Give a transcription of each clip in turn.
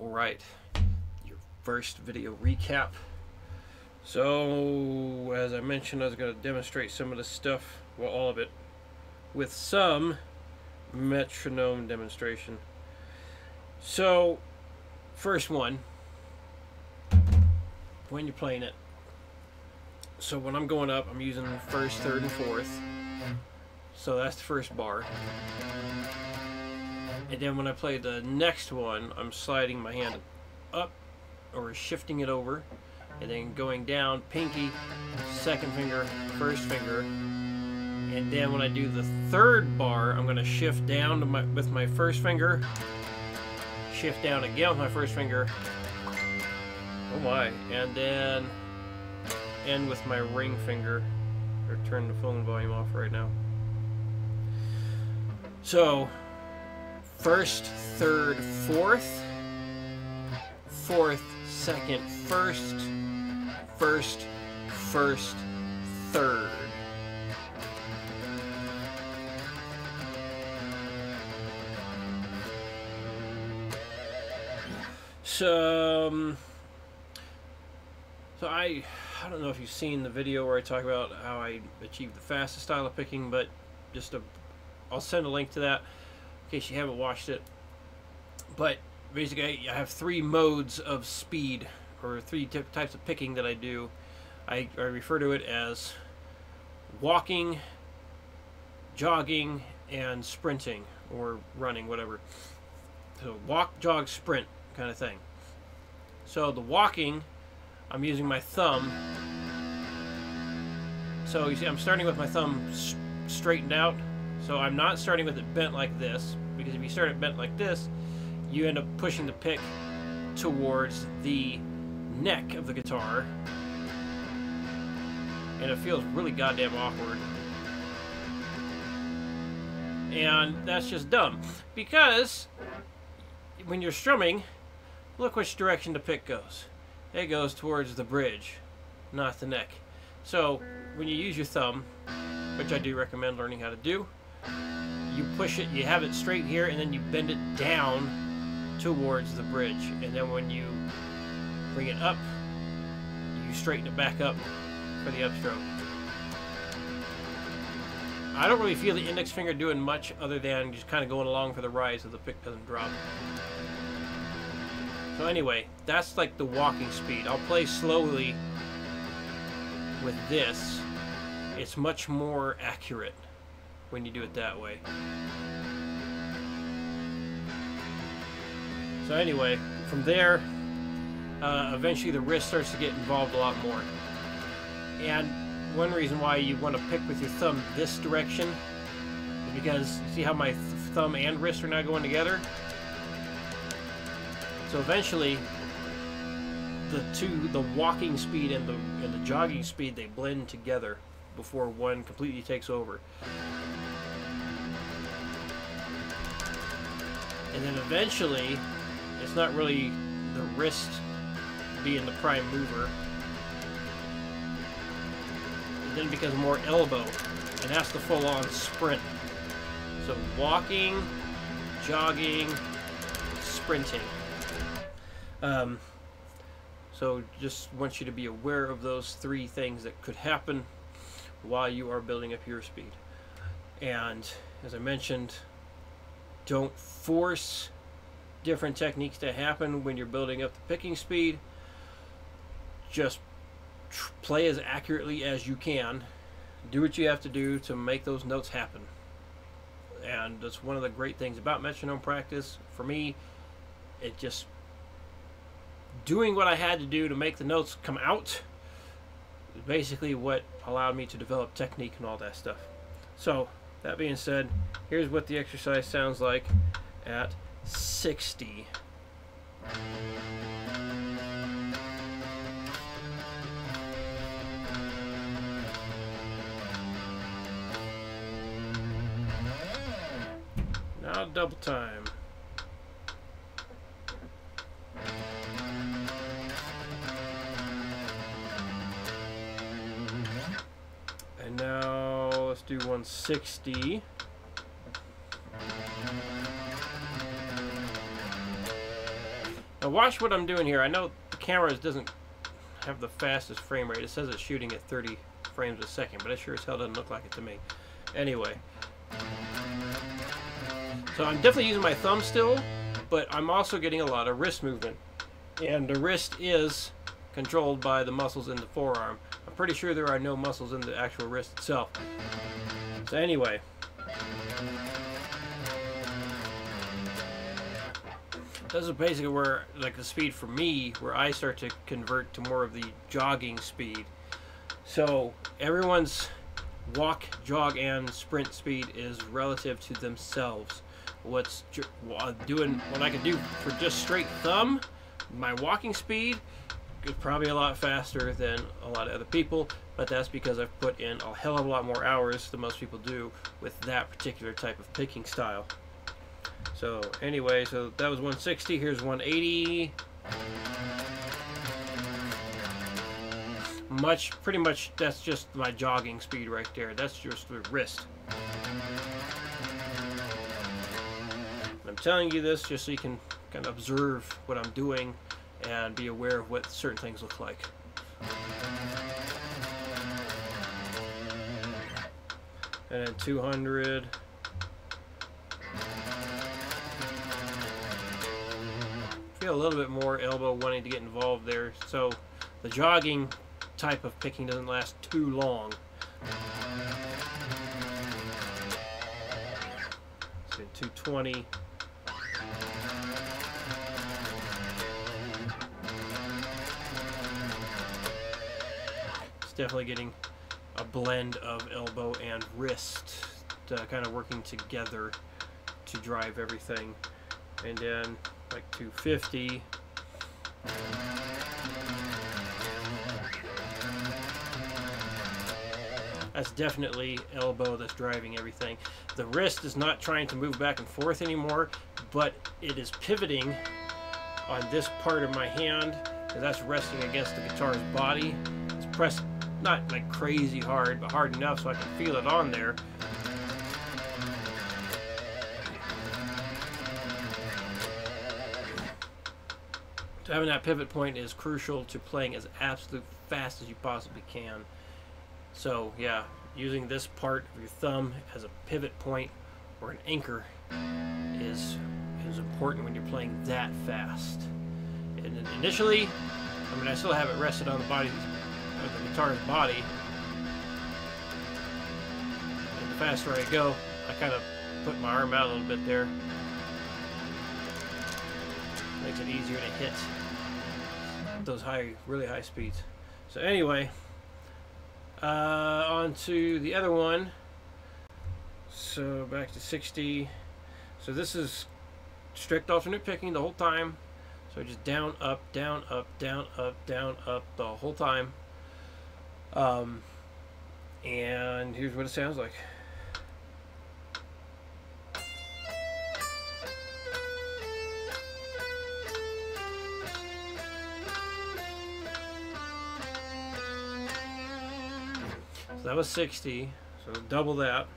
Alright, your first video recap. So, as I mentioned, I was going to demonstrate some of this stuff, well, all of it, with some metronome demonstration. So, first one, when you're playing it. So when I'm going up, I'm using first, third, and fourth. So that's the first bar. And then when I play the next one, I'm sliding my hand up or shifting it over, and then going down, pinky, second finger, first finger. And then when I do the third bar, I'm going to shift down to with my first finger, shift down again with my first finger. Oh my. And then end with my ring finger, or turn the phone volume off right now. So first, third, fourth, fourth, second, first, first, first, third. So I don't know if you've seen the video where I talk about how I achieved the fastest style of picking, but I'll send a link to that in case you haven't watched it. But basically, I have three modes of speed, or three types of picking that I do. I refer to it as walking, jogging, and sprinting, or running, whatever. So walk, jog, sprint kind of thing. So the walking, I'm using my thumb. So you see, I'm starting with my thumb straightened out. So I'm not starting with it bent like this, because if you start it bent like this, you end up pushing the pick towards the neck of the guitar, and it feels really goddamn awkward. And that's just dumb, because when you're strumming, look which direction the pick goes. It goes towards the bridge, not the neck. So when you use your thumb, which I do recommend learning how to do, you push it, you have it straight here, and then you bend it down towards the bridge. And then when you bring it up, you straighten it back up for the upstroke. I don't really feel the index finger doing much other than just kind of going along for the ride so the pick doesn't drop. So anyway, that's like the walking speed. I'll play slowly with this. It's much more accurate when you do it that way. So anyway, from there, eventually the wrist starts to get involved a lot more. And one reason why you want to pick with your thumb this direction is because you see how my thumb and wrist are now going together? So eventually, the walking speed and the jogging speed, they blend together before one completely takes over. And then eventually, it's not really the wrist being the prime mover. And then it becomes more elbow, and that's the full-on sprint. So walking, jogging, sprinting. So just want you to be aware of those three things that could happen while you are building up your speed. And as I mentioned, don't force different techniques to happen when you're building up the picking speed. Just play as accurately as you can. Do what you have to do to make those notes happen. And that's one of the great things about metronome practice. For me, it just doing what I had to do to make the notes come out is basically what allowed me to develop technique and all that stuff. So, that being said, here's what the exercise sounds like at 60. Now double time. And now let's do 160. Now watch what I'm doing here. I know the camera doesn't have the fastest frame rate. It says it's shooting at 30 frames a second, but it sure as hell doesn't look like it to me. Anyway. So I'm definitely using my thumb still, but I'm also getting a lot of wrist movement. And the wrist is controlled by the muscles in the forearm. I'm pretty sure there are no muscles in the actual wrist itself. So anyway. This is basically where, like, the speed for me, where I start to convert to more of the jogging speed. So everyone's walk, jog, and sprint speed is relative to themselves. What I can do for just straight thumb, my walking speed is probably a lot faster than a lot of other people, but that's because I've put in a hell of a lot more hours than most people do with that particular type of picking style. So anyway, so that was 160. Here's 180. Pretty much that's just my jogging speed right there. That's just the wrist. I'm telling you this just so you can kind of observe what I'm doing and be aware of what certain things look like. And then 200. Feel a little bit more elbow wanting to get involved there. So the jogging type of picking doesn't last too long. So 220. It's definitely getting a blend of elbow and wrist kind of working together to drive everything. And then like 250. That's definitely elbow that's driving everything. The wrist is not trying to move back and forth anymore, but it is pivoting on this part of my hand, because that's resting against the guitar's body. It's pressed not like crazy hard, but hard enough so I can feel it on there. So having that pivot point is crucial to playing as absolute fast as you possibly can. So yeah, using this part of your thumb as a pivot point or an anchor is important when you're playing that fast. And then initially, I mean, I still have it rested on the body of the guitar's body. And the faster I go, I kind of put my arm out a little bit there. Makes it easier to hit those really high speeds. So anyway, on to the other one. So back to 60. So this is strict alternate picking the whole time. So just down, up, down, up, down, up, down, up the whole time. And here's what it sounds like. So that was 60, so double that.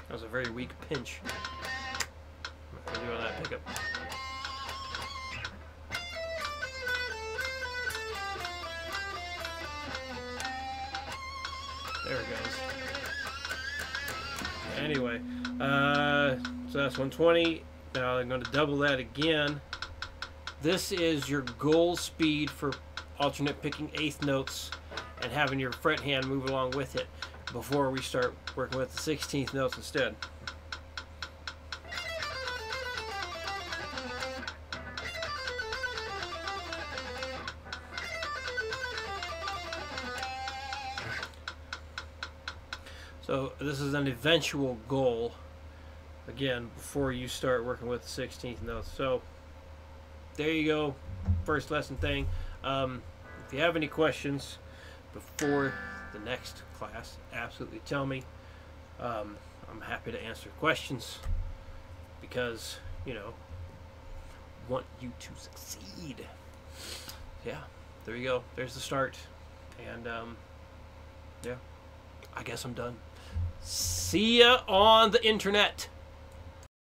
That was a very weak pinch. What do on that pickup? There it goes. Anyway, so that's 120. Now I'm going to double that again. This is your goal speed for alternate picking eighth notes and having your fret hand move along with it before we start working with the 16th notes instead. So this is an eventual goal, again, before you start working with the 16th notes. So there you go, first lesson thing. If you have any questions before the next class, absolutely tell me. I'm happy to answer questions because, you know, want you to succeed. Yeah, there you go. There's the start. And yeah. I guess I'm done. See ya on the internet.